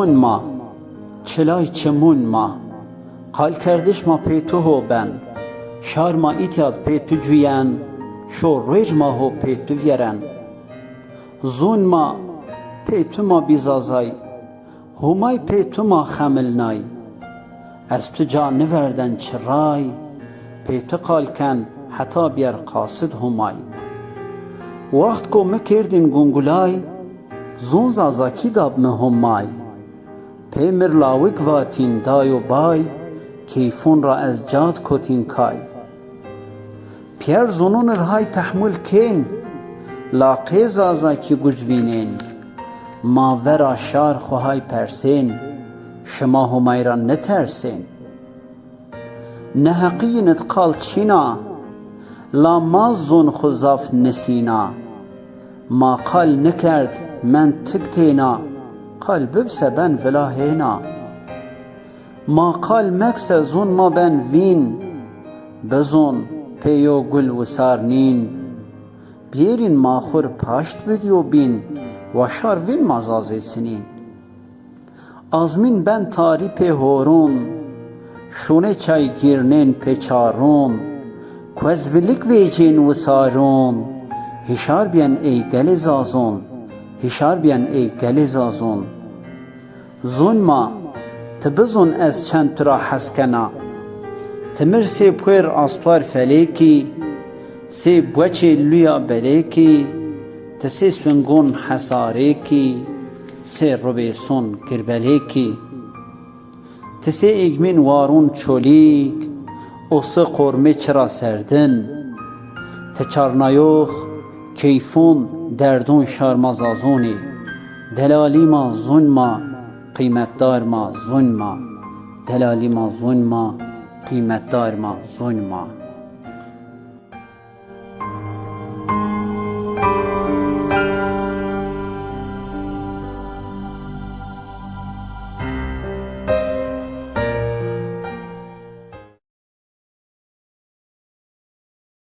ما çilay çimun ma qal kardeş ma pê tu ho ben şar ma îtyad pê tu cûyen şo rêj ma ho pê tu vyeren zûn ma pê tu ma bîzazay humay pê tu ma xemilnay ez tu ca niverden çiray pê tu qalken heta biyer qasid humay waxt ku me kirdin gungulay zûn zazakî dab me humay pê mir lawik vatîn day û bay keyfûn ra ez cad kotîn kay piyer zûnûnir hay tehmûl kên laqê zazakî gucbînên ma vera şar xwe hay persên şima humay ra nitersên neheqiyînit qal çîna la maz zûn xwe zaf nisîna ma qal nikerd men tik têna qal bibse ben vila hêna ma qal mekse zûn ma ben vîn bizûn pêyo gul wisar nîn biyêrîn ma xur paşt bidîyo bîn wa şar vîn ma zazê sinîn azmîn ben tarî pê horûn şûnê çaygîrnên pêçarûn ku ez vilik vêcên wisarûn hîşar biyen ey gelê zazûn hîşar biyen ey gelê zazûn zûn ma tu bizûn ez çend tu ra heskena tu mir sê pwêr aspar felêkî sê bweçê lûya belêkî tu sê swingûn hesarêkî sê rûbêsûn kirbelêkî tu sê êgmên warûn çolîk û sê qormê çira serdin tu çarnayox keyfûn derdûn şarma zazûnê delalî ma zûn ma qîmetdar ma zûn ma delalî ma zûn ma qîmetdar ma zûn ma